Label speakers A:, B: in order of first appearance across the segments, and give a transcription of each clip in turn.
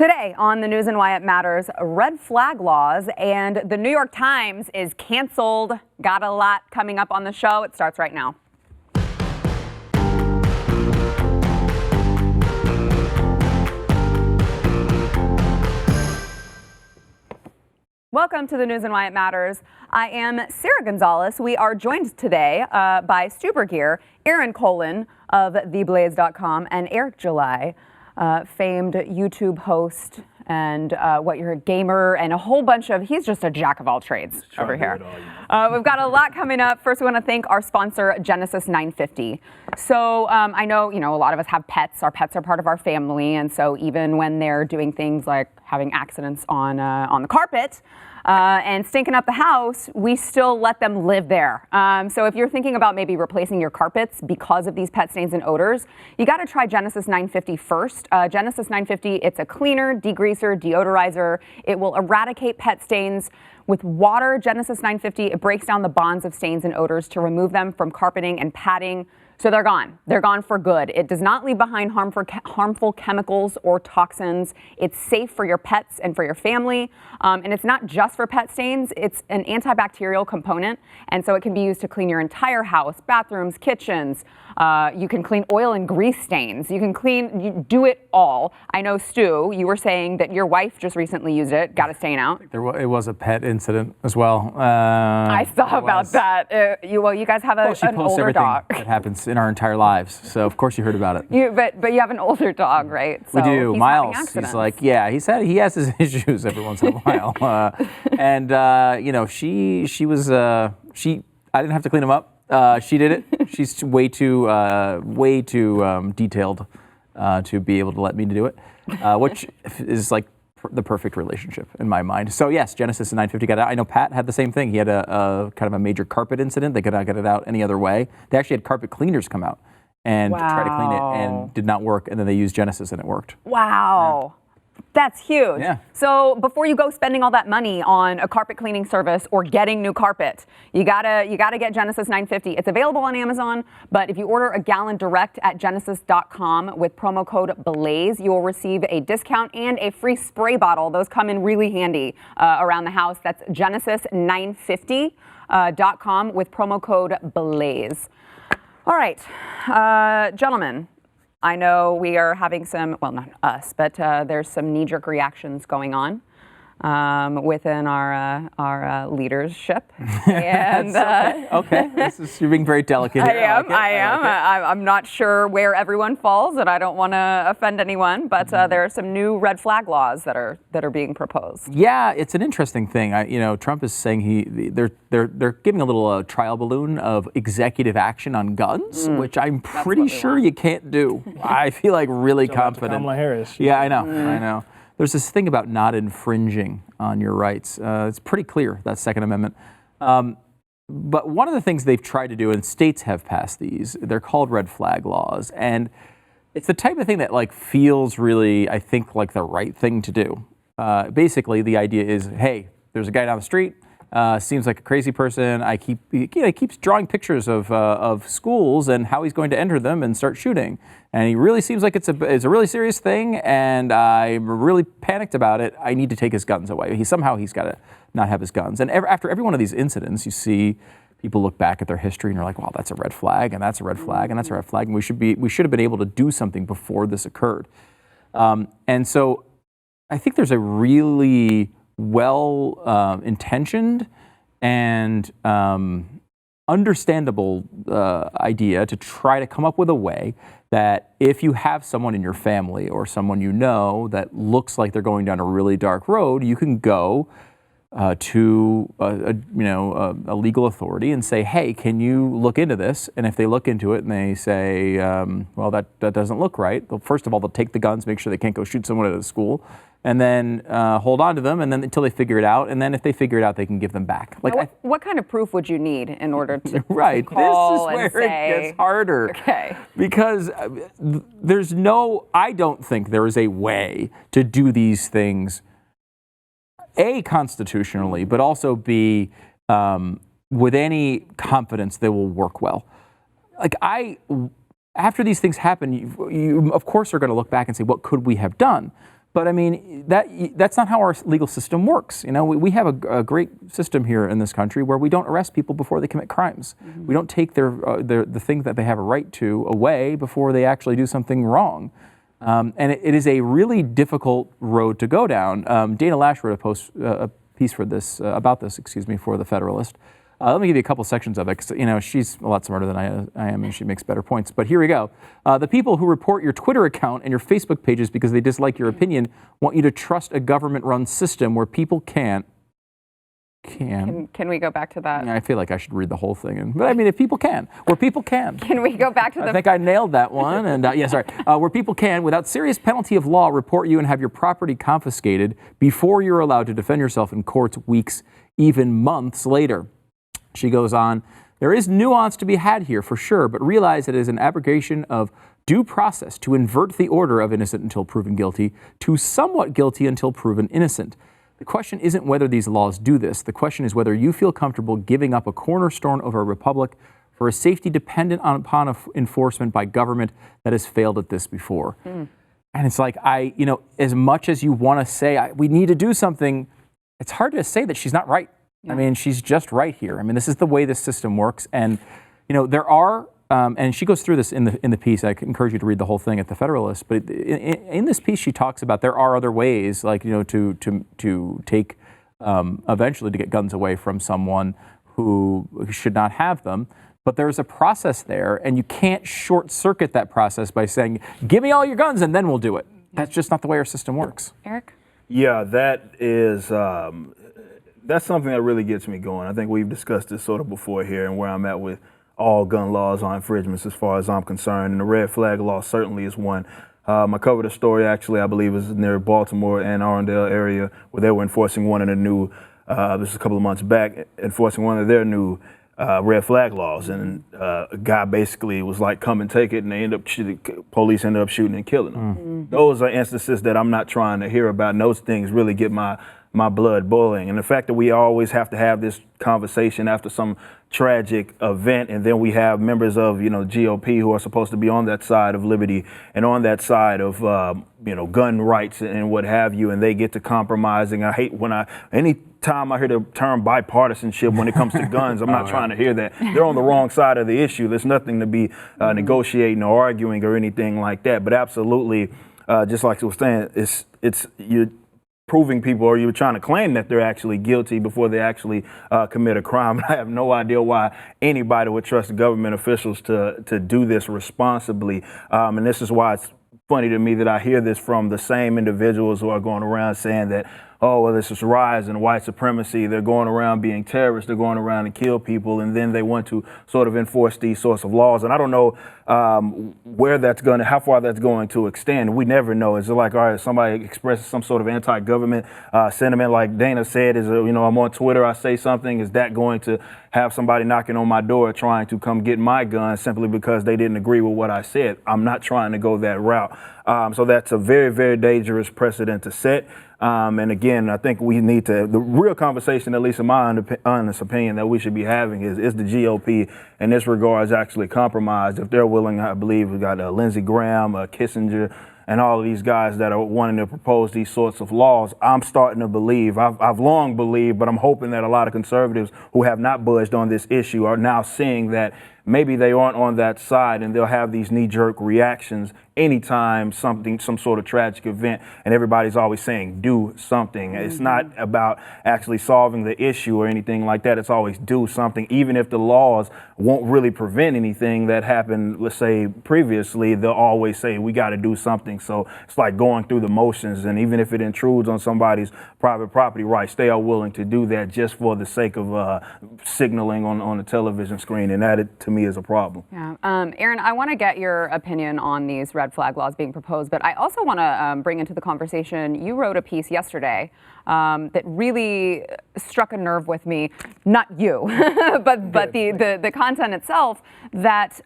A: Today on the News and Why It Matters, red flag laws, and the New York Times is canceled. Got a lot coming up on the show. It starts right now. Welcome to the News and Why It Matters. I am Sarah Gonzalez. We are joined today by Aaron Colen of theblaze.com and Eric July, famed YouTube host and you're a gamer and a whole bunch of, he's just a jack of all trades over here. We've got a lot coming up. First, we want to thank our sponsor, Genesis 950. So I know, a lot of us have pets. Our pets are part of our family. And so even when they're doing things like having accidents on the carpet, and stinking up the house, we still let them live there. So if you're thinking about maybe replacing your carpets because of these pet stains and odors, you got to try Genesis 950 first. Genesis 950, it's a cleaner, degreaser, deodorizer. It will eradicate pet stains with water. Genesis 950, it breaks down the bonds of stains and odors to remove them from carpeting and padding. So they're gone. They're gone for good. It does not leave behind harmful chemicals or toxins. It's safe for your pets and for your family. And it's not just for pet stains. It's an antibacterial component. And so it can be used to clean your entire house, bathrooms, kitchens. You can clean oil and grease stains. You do it all. I know, Stu, you were saying that your wife just recently used it, got a stain out.
B: It was a pet incident as well.
A: I saw about that. You guys have an older dog.
B: That happens in our entire lives. So of course you heard about it.
A: But you have an older dog, right? So
B: we do.
A: Miles,
B: he's like, yeah, he said he has his issues every once in a while. I didn't have to clean him up. She did it. She's way too detailed to be able to let me do it, which is like the perfect relationship in my mind. So yes, Genesis 950 got it out. I know Pat had the same thing. He had a kind of a major carpet incident. They could not get it out any other way. They actually had carpet cleaners come out and try to clean it, and did not work. And then they used Genesis, and it worked.
A: Wow. Yeah. That's huge.
B: Yeah.
A: So before you go spending all that money on a carpet cleaning service or getting new carpet, you gotta get Genesis 950. It's available on Amazon, but if you order a gallon direct at genesis.com with promo code BLAZE, you will receive a discount and a free spray bottle. Those come in really handy around the house. That's genesis950.com with promo code BLAZE. All right, gentlemen. I know we are having some, well, not us, but there's some knee-jerk reactions going on within our leadership. And
B: okay. You're being very delicate here.
A: I am. I'm not sure where everyone falls, and I don't want to offend anyone, but there are some new red flag laws that are being proposed.
B: Yeah, it's an interesting thing. Trump is saying they're giving a little trial balloon of executive action on guns, which I'm pretty sure you can't do. I feel like really confident.
C: Kamala Harris.
B: Yeah, I know. There's this thing about not infringing on your rights. It's pretty clear, that Second Amendment. But one of the things they've tried to do, and states have passed these, they're called red flag laws. And it's the type of thing that feels really, I think, like the right thing to do. Basically, the idea is, hey, there's a guy down the street, seems like a crazy person. He keeps drawing pictures of schools and how he's going to enter them and start shooting. And he really seems like it's a really serious thing, and I'm really panicked about it. I need to take his guns away. He's got to not have his guns. And after every one of these incidents, you see people look back at their history and are like, wow, that's a red flag, and that's a red flag, and that's a red flag. And we should have been able to do something before this occurred. And so I think there's a really intentioned and understandable idea to try to come up with a way that if you have someone in your family or someone that looks like they're going down a really dark road, you can go to a legal authority and say, hey, can you look into this? And if they look into it and they say, well, that doesn't look right, first of all, they'll take the guns, make sure they can't go shoot someone at a school, and then hold on to them, and then until they figure it out, and then if they figure it out, they can give them back.
A: What kind of proof would you need in order to
B: right?
A: call
B: this is where it gets harder.
A: Okay.
B: Because I don't think there is a way to do these things, A, constitutionally, but also B, with any confidence they will work well. After these things happen, you of course are going to look back and say, what could we have done? But I mean, that's not how our legal system works. You know, we have a great system here in this country where we don't arrest people before they commit crimes. Mm-hmm. We don't take the thing that they have a right to away before they actually do something wrong. And it is a really difficult road to go down. Dana Lash wrote a piece for this about this, for the Federalist. Let me give you a couple sections of it, because you know she's a lot smarter than I am, and she makes better points. But here we go. The people who report your Twitter account and your Facebook pages because they dislike your opinion want you to trust a government-run system where people can
A: we go back to that?
B: I feel like I should read the whole thing. But I mean, if people can, where people can.
A: Can we go back to
B: I think I nailed that one. And where people can, without serious penalty of law, report you and have your property confiscated before you're allowed to defend yourself in courts weeks, even months later. She goes on, there is nuance to be had here for sure, but realize it is an abrogation of due process to invert the order of innocent until proven guilty to somewhat guilty until proven innocent. The question isn't whether these laws do this. The question is whether you feel comfortable giving up a cornerstone of our republic for a safety dependent upon enforcement by government that has failed at this before. And it's like, as much as you want to say we need to do something, it's hard to say that she's not right. Yeah. I mean, she's just right here. I mean, this is the way this system works. And, there are, and she goes through this in the piece. I encourage you to read the whole thing at the Federalist. But in this piece, she talks about there are other ways, like, to take, eventually to get guns away from someone who should not have them. But there's a process there, and you can't short circuit that process by saying, give me all your guns and then we'll do it. That's just not the way our system works.
A: Eric?
C: Yeah, that is... that's something that really gets me going. I think we've discussed this sort of before here, and where I'm at with all gun laws on infringements as far as I'm concerned. And the red flag law certainly is one. I covered a story, actually, I believe it was near Baltimore and Arundel area, where they were enforcing one of the new, this was a couple of months back, enforcing one of their new red flag laws. And a guy basically was like, come and take it, and police ended up shooting and killing him. Those are instances that I'm not trying to hear about, and those things really get my blood boiling. And the fact that we always have to have this conversation after some tragic event, and then we have members of, GOP who are supposed to be on that side of liberty and on that side of, gun rights and what have you, and they get to compromising. I hate when anytime I hear the term bipartisanship when it comes to guns, I'm not trying to hear that. They're on the wrong side of the issue. There's nothing to be negotiating or arguing or anything like that. But absolutely, just like I was saying, it's you proving people, or you're trying to claim that they're actually guilty before they actually commit a crime. I have no idea why anybody would trust government officials to do this responsibly. And this is why it's funny to me that I hear this from the same individuals who are going around saying that, oh, well, this is rise in white supremacy. They're going around being terrorists. They're going around to kill people. And then they want to sort of enforce these sorts of laws. And I don't know how far that's going to extend. We never know. It's like, all right, somebody expresses some sort of anti-government sentiment, like Dana said, I'm on Twitter, I say something. Is that going to have somebody knocking on my door trying to come get my gun simply because they didn't agree with what I said? I'm not trying to go that route. So that's a very, very dangerous precedent to set. And again, I think we need to, the real conversation, at least in my honest opinion, that we should be having is the GOP in this regard is actually compromised. If they're willing, I believe we got Lindsey Graham, Kissinger, and all of these guys that are wanting to propose these sorts of laws. I'm starting to believe, I've long believed, but I'm hoping that a lot of conservatives who have not budged on this issue are now seeing that maybe they aren't on that side, and they'll have these knee-jerk reactions anytime some sort of tragic event, and everybody's always saying, do something. Mm-hmm. It's not about actually solving the issue or anything like that. It's always do something. Even if the laws won't really prevent anything that happened, let's say, previously, they'll always say, we got to do something. So it's like going through the motions, and even if it intrudes on somebody's private property rights, they are willing to do that just for the sake of signaling on the television screen, and that, to me, is a problem.
A: Yeah. Aaron, I want to get your opinion on these red flag laws being proposed, but I also want to bring into the conversation, you wrote a piece yesterday that really struck a nerve with me, not you, but the content itself, that,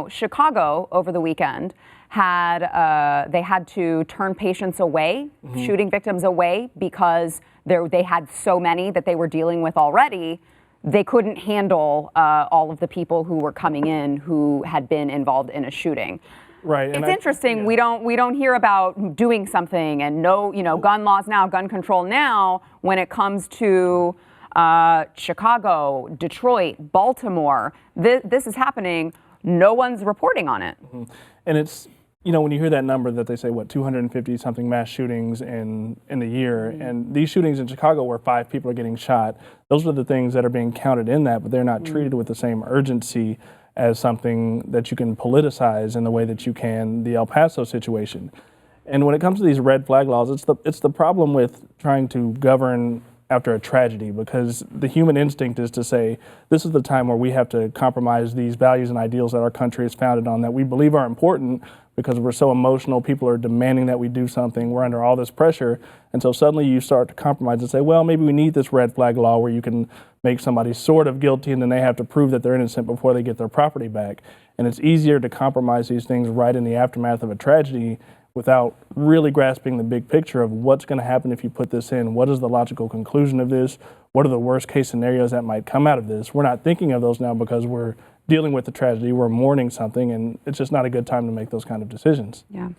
A: Chicago over the weekend they had to turn patients away, mm-hmm. shooting victims away, because they had so many that they were dealing with already. They couldn't handle all of the people who were coming in who had been involved in a shooting.
D: Right.
A: It's interesting. Yeah. We don't hear about doing something and gun laws now, gun control now when it comes to Chicago, Detroit, Baltimore. This is happening. No one's reporting on it.
D: Mm-hmm. And it's, when you hear that number that they say, 250 something mass shootings in a year, mm-hmm. and these shootings in Chicago where 5 people are getting shot, those are the things that are being counted in that, but they're not mm-hmm. treated with the same urgency as something that you can politicize in the way that you can the El Paso situation. And when it comes to these red flag laws, it's the problem with trying to govern after a tragedy, because the human instinct is to say, this is the time where we have to compromise these values and ideals that our country is founded on, that we believe are important because we're so emotional, people are demanding that we do something, we're under all this pressure, and so suddenly you start to compromise and say, well, maybe we need this red flag law where you can make somebody sort of guilty and then they have to prove that they're innocent before they get their property back. And it's easier to compromise these things right in the aftermath of a tragedy without really grasping the big picture of what's going to happen if you put this in. What is the logical conclusion of this? What are the worst case scenarios that might come out of this? We're not thinking of those now because we're dealing with the tragedy, we're mourning something, and it's just not a good time to make those kind of decisions.
A: Yeah.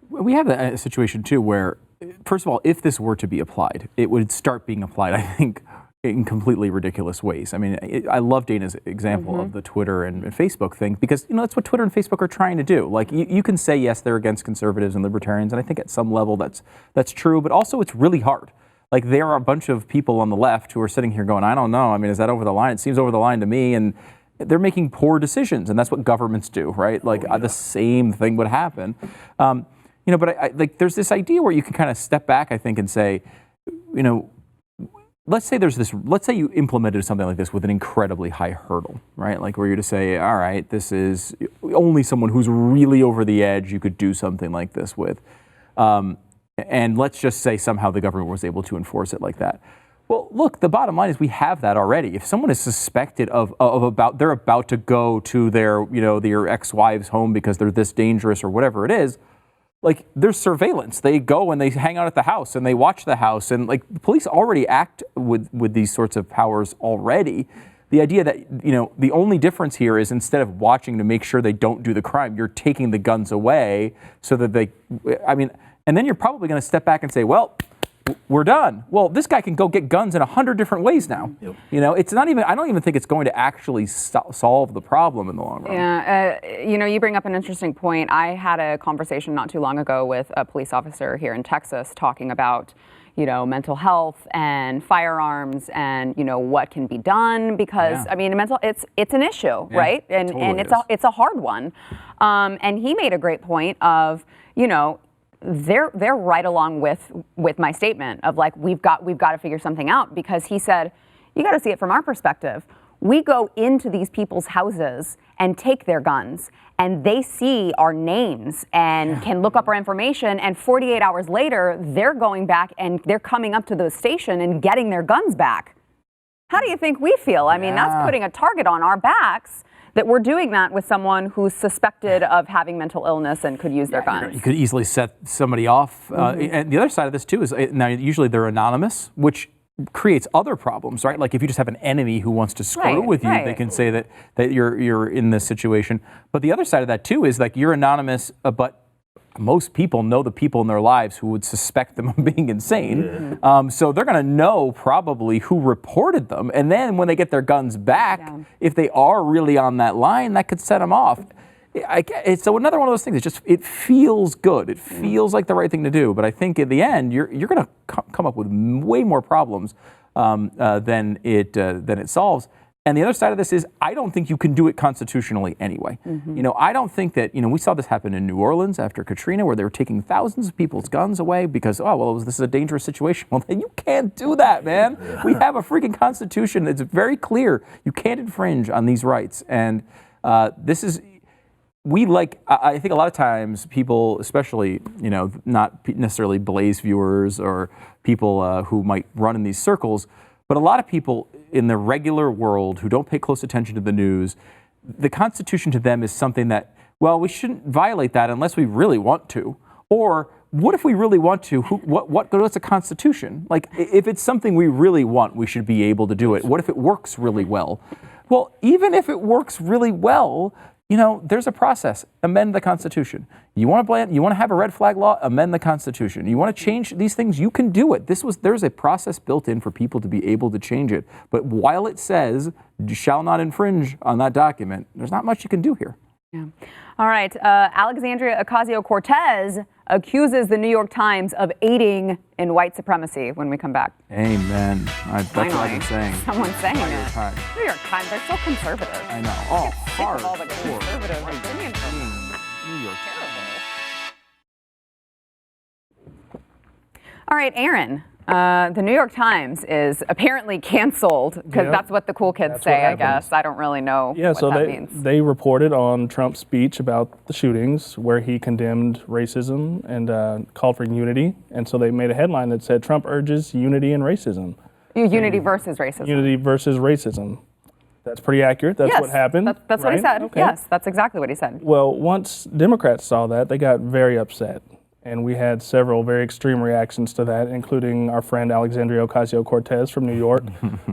B: We have a situation too where, first of all, if this were to be applied, it would start being applied, I think, in completely ridiculous ways. I mean, I love Dana's example mm-hmm. of the Twitter and Facebook thing, because that's what Twitter and Facebook are trying to do. Like, you can say, yes, they're against conservatives and libertarians, and I think at some level that's true, but also it's really hard. Like, there are a bunch of people on the left who are sitting here going, I don't know, I mean, is that over the line? It seems over the line to me, and they're making poor decisions, and that's what governments do, right? Like, the same thing would happen. But I like, there's this idea where you can kind of step back, I think, and say, let's say you implemented something like this with an incredibly high hurdle, right? Like, where you're to say, all right, this is only someone who's really over the edge you could do something like this with. And let's just say somehow the government was able to enforce it like that. Well, look, the bottom line is we have that already. If someone is suspected they're about to go to their ex-wife's home because they're this dangerous or whatever it is, like, there's surveillance. They go and they hang out at the house and they watch the house, and like, the police already act with these sorts of powers already. The idea that, the only difference here is instead of watching to make sure they don't do the crime, you're taking the guns away so that and then you're probably going to step back and say, well, we're done. Well, this guy can go get guns in 100 different ways now. Yep. It's not even, I don't even think it's going to actually solve the problem in the long run.
A: Yeah, you bring up an interesting point. I had a conversation not too long ago with a police officer here in Texas talking about, mental health and firearms and, what can be done because, it's an issue, right? And it's a hard one. And he made a great point of, they're right along with my statement of, like, we've got to figure something out, because he said, you got to see it from our perspective. We go into these people's houses and take their guns, and they see our names and can look up our information, and 48 hours later, they're going back and they're coming up to the station and getting their guns back. How do you think we feel? I mean, that's putting a target on our backs, that we're doing that with someone who's suspected of having mental illness and could use their guns.
B: You could easily set somebody off. And the other side of this, too, is now usually they're anonymous, which creates other problems, right? Like, if you just have an enemy who wants to screw with you, they can say that you're in this situation. But the other side of that, too, is, like, you're anonymous, but most people know the people in their lives who would suspect them of being insane. Yeah. So they're going to know probably who reported them. And then when they get their guns back, if they are really on that line, that could set them off. So another one of those things, it feels good. It feels like the right thing to do. But I think in the end, you're going to come up with way more problems than it solves. And the other side of this is, I don't think you can do it constitutionally anyway. I don't think that, we saw this happen in New Orleans after Katrina, where they were taking thousands of people's guns away because, this is a dangerous situation. Well, then you can't do that, man. We have a freaking constitution that's very clear. You can't infringe on these rights. And I think a lot of times people, especially, not necessarily Blaze viewers or people who might run in these circles, but a lot of people in the regular world who don't pay close attention to the news, the Constitution to them is something that, we shouldn't violate that unless we really want to. Or what if we really want to? What's a Constitution? Like, if it's something we really want, we should be able to do it. What if it works really well? Well, even if it works really well, there's a process. Amend the Constitution. You want to have a red flag law? Amend the Constitution. You want to change these things? You can do it. There's a process built in for people to be able to change it. But while it says you shall not infringe on that document, there's not much you can do here.
A: Yeah. All right. Alexandria Ocasio-Cortez accuses the New York Times of aiding in white supremacy when we come back.
B: Amen. That's what I've been saying.
A: Someone's saying
B: New York
A: it.
B: Times.
A: New York Times, they're so conservative.
B: I know. Oh,
A: Sick of all the conservative opinions from them.
B: New York
A: Terrible. All right, Aaron. The New York Times is apparently canceled because that's what the cool kids say, I guess. I don't really know what that means.
D: They reported on Trump's speech about the shootings where he condemned racism and called for unity. And so they made a headline that said, Trump urges unity and racism.
A: Unity versus racism.
D: Unity versus racism. That's pretty accurate. That's what happened.
A: That's what he said.
D: Okay.
A: Yes, that's exactly what he said.
D: Well, once Democrats saw that, they got very upset. And we had several very extreme reactions to that, including our friend Alexandria Ocasio-Cortez from New York,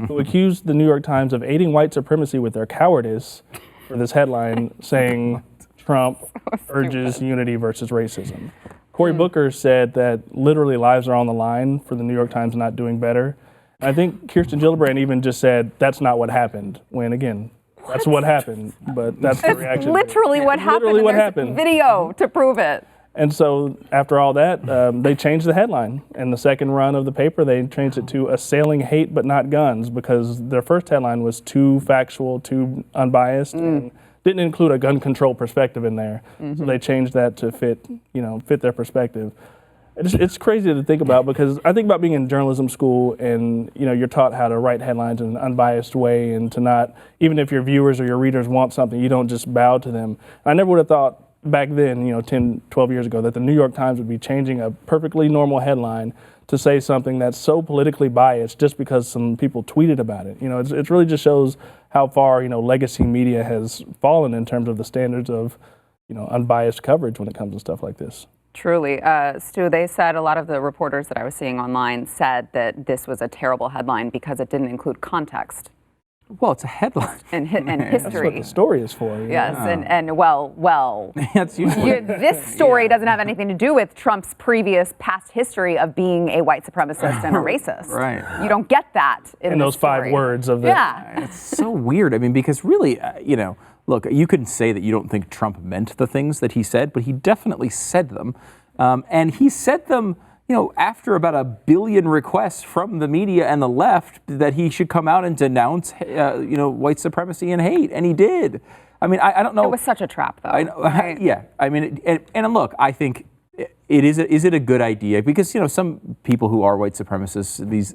D: who accused the New York Times of aiding white supremacy with their cowardice for this headline saying Trump urges unity versus racism. Cory Booker said that literally lives are on the line for the New York Times not doing better. And I think Kirsten Gillibrand even just said that's not what happened, when again, that's what happened, but that's the reaction.
A: Literally what happened.
D: Literally what
A: There's
D: happened.
A: Video to prove it.
D: And so after all that, they changed the headline. In the second run of the paper, they changed it to Assailing Hate But Not Guns, because their first headline was too factual, too unbiased, and didn't include a gun control perspective in there. So they changed that to fit their perspective. It's crazy to think about, because I think about being in journalism school and you're taught how to write headlines in an unbiased way and to not, even if your viewers or your readers want something, you don't just bow to them. I never would have thought back then, 10, 12 years ago, that the New York Times would be changing a perfectly normal headline to say something that's so politically biased just because some people tweeted about it. It really just shows how far, legacy media has fallen in terms of the standards of, unbiased coverage when it comes to stuff like this.
A: Truly. Stu, they said, a lot of the reporters that I was seeing online said that this was a terrible headline because it didn't include context.
B: Well, it's a headline.
A: And history.
D: That's what the story is for.
A: Yes, and well.
B: That's usually
A: This story doesn't have anything to do with Trump's previous past history of being a white supremacist and a racist.
B: Right.
A: You don't get that in
D: those
A: story.
D: 5 words of the...
A: Yeah.
B: It's so weird. I mean, because really, look, you can say that you don't think Trump meant the things that he said, but he definitely said them. And he said them, after about 1 billion requests from the media and the left that he should come out and denounce, white supremacy and hate. And he did. I mean, I don't know.
A: It was such a trap, though.
B: I know,
A: right?
B: Yeah. I mean, and look, I think is it a good idea? Because, some people who are white supremacists, these,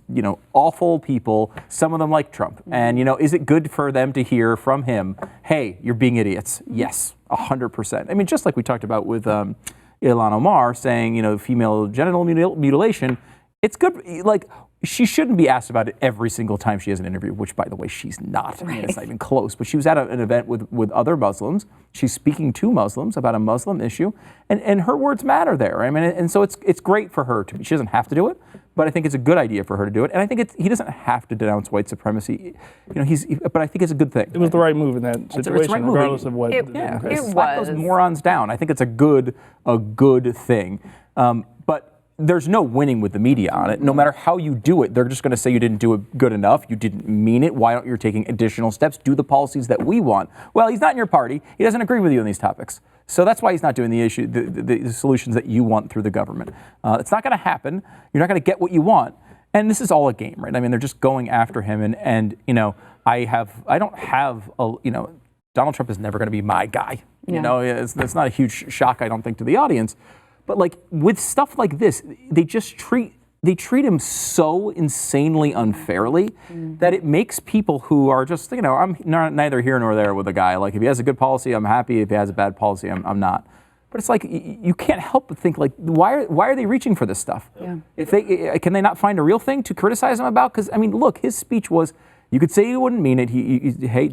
B: awful people, some of them like Trump. And, is it good for them to hear from him, hey, you're being idiots? Yes, 100%. I mean, just like we talked about with Ilhan Omar saying, female genital mutilation, it's good. Like, she shouldn't be asked about it every single time she has an interview, which, by the way, she's not. I mean, it's not even close. But she was at an event with other Muslims. She's speaking to Muslims about a Muslim issue, and her words matter there. I mean, and so it's great for her to. She doesn't have to do it, but I think it's a good idea for her to do it. And I think he doesn't have to denounce white supremacy. But I think it's a good thing.
D: It was the right move in that situation,
B: right move.
D: regardless of what.
A: It
B: Slap those morons down. I think it's a good thing. But there's no winning with the media on it. No matter how you do it, they're just going to say you didn't do it good enough. You didn't mean it. Why aren't you taking additional steps? Do the policies that we want. Well, he's not in your party. He doesn't agree with you on these topics. So that's why he's not doing the solutions that you want through the government. It's not going to happen. You're not going to get what you want. And this is all a game, right? I mean, they're just going after him. And Donald Trump is never going to be my guy.
A: Yeah.
B: It's not a huge shock, I don't think, to the audience. But like with stuff like this, they treat him so insanely unfairly that it makes people who are just, I'm neither here nor there with a guy. Like, if he has a good policy, I'm happy. If he has a bad policy, I'm not. But it's like, you can't help but think, like, why are they reaching for this stuff? Yeah. Can they not find a real thing to criticize him about? Because, I mean, look, his speech was, you could say he wouldn't mean it.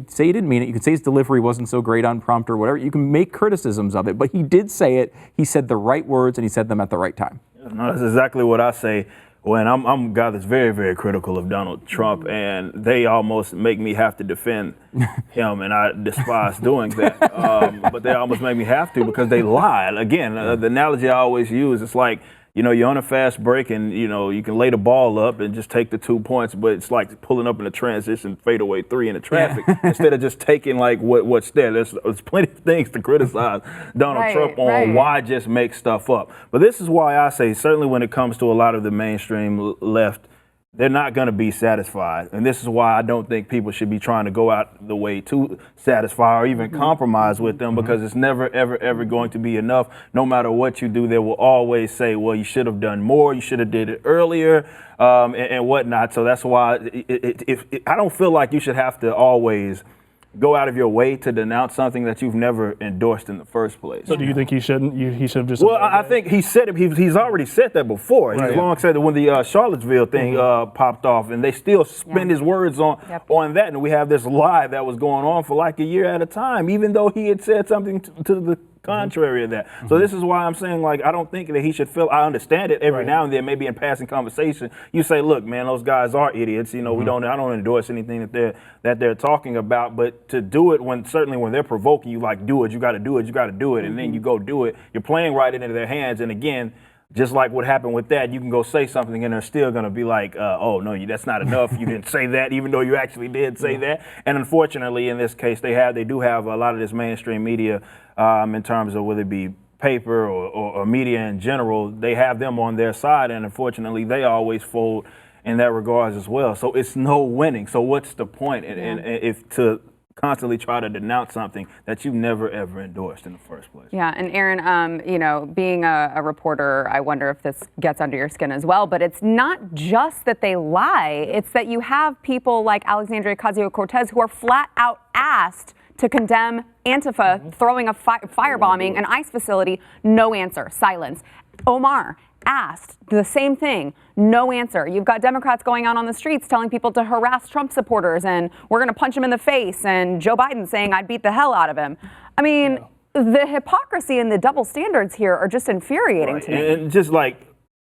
B: Say he didn't mean it. You could say his delivery wasn't so great on prompt or whatever. You can make criticisms of it, but he did say it. He said the right words and he said them at the right time.
C: No, that's exactly what I say. when I'm a guy that's very, very critical of Donald Trump, and they almost make me have to defend him, and I despise doing that. But they almost make me have to because they lie. Again, the analogy I always use, it's like, you're on a fast break and, you can lay the ball up and just take the 2 points, but it's like pulling up in a transition fadeaway 3 in the traffic instead of just taking like what's there. There's plenty of things to criticize Donald Trump on. Why just make stuff up? But this is why I say, certainly when it comes to a lot of the mainstream left, they're not going to be satisfied. And this is why I don't think people should be trying to go out the way to satisfy or even compromise with them, because it's never, ever, ever going to be enough. No matter what you do, they will always say, well, you should have done more, you should have did it earlier, and whatnot. So that's why I don't feel like you should have to always go out of your way to denounce something that you've never endorsed in the first place.
D: So do you think he shouldn't? He should have just.
C: Well, I think he said it. He's already said that before. He's long said that when the Charlottesville thing popped off, and they still spin his words on that. And we have this lie that was going on for like a year at a time, even though he had said something to the contrary of that. So this is why I'm saying, like, I don't think that he should feel. I understand it every now and then, maybe in passing conversation, you say, look, man, those guys are idiots. I don't endorse anything that they're talking about, but to do it certainly when they're provoking you, like, do it, you got to do it, and then you go do it, you're playing right into their hands. And again, just like what happened with that, you can go say something and they're still going to be like, oh, no, that's not enough. You didn't say that, even though you actually did say that. And unfortunately, in this case, they do have a lot of this mainstream media in terms of whether it be paper or media in general. They have them on their side, and unfortunately, they always fold in that regards as well. So it's no winning. So what's the point? And if to constantly try to denounce something that you never ever endorsed in the first place.
A: Yeah, and Aaron, being a reporter, I wonder if this gets under your skin as well, but it's not just that they lie, it's that you have people like Alexandria Ocasio-Cortez who are flat out asked to condemn Antifa throwing a firebombing an ICE facility, no answer, silence. Omar asked the same thing, no answer. You've got Democrats going out on the streets telling people to harass Trump supporters and we're going to punch him in the face, and Joe Biden saying I'd beat the hell out of him. I mean, the hypocrisy and the double standards here are just infuriating to me.
C: And just like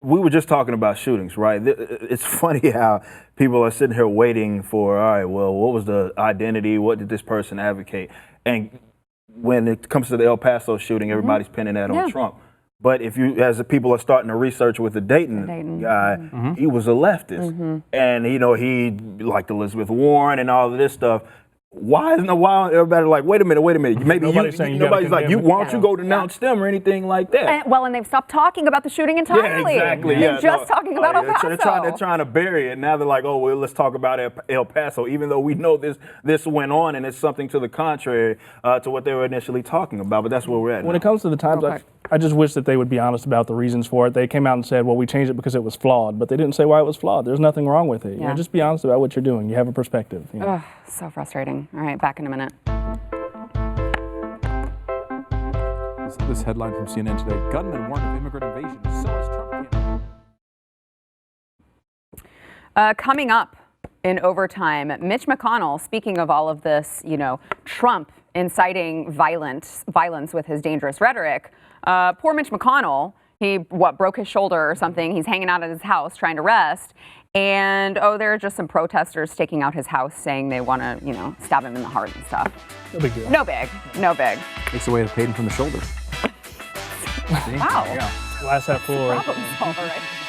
C: we were just talking about shootings, right? It's funny how people are sitting here waiting for, all right, well, what was the identity? What did this person advocate? And when it comes to the El Paso shooting, everybody's pinning that on Trump. But if you, as the people are starting to research with the Dayton guy, he was a leftist, and he liked Elizabeth Warren and all of this stuff. Why everybody like, wait a minute, maybe nobody's like, why don't you go denounce them or anything like that?
A: And they've stopped talking about the shooting entirely.
C: Yeah, exactly.
A: They're just talking about El Paso.
C: They're trying to bury it. Now they're like, oh, well, let's talk about El Paso, even though we know this went on and it's something to the contrary to what they were initially talking about. But that's where we're at.
D: When it comes to the Times, I just wish that they would be honest about the reasons for it. They came out and said, well, we changed it because it was flawed, but they didn't say why it was flawed. There's nothing wrong with it. Just be honest about what you're doing. You have a perspective.
A: Ugh, so frustrating. All right, back in a minute.
B: This headline from CNN today: gunmen warned of immigrant invasion. So is Trump.
A: Coming up in overtime, Mitch McConnell, speaking of all of this, Trump inciting violence with his dangerous rhetoric. Poor Mitch McConnell, he broke his shoulder or something. He's hanging out at his house trying to rest. And, there are just some protesters staking out his house saying they want to, stab him in the heart and stuff.
D: No big deal.
A: No big.
B: Takes away the pain from the shoulder.
A: Wow.
D: Glass half full.
A: Problem solver, right?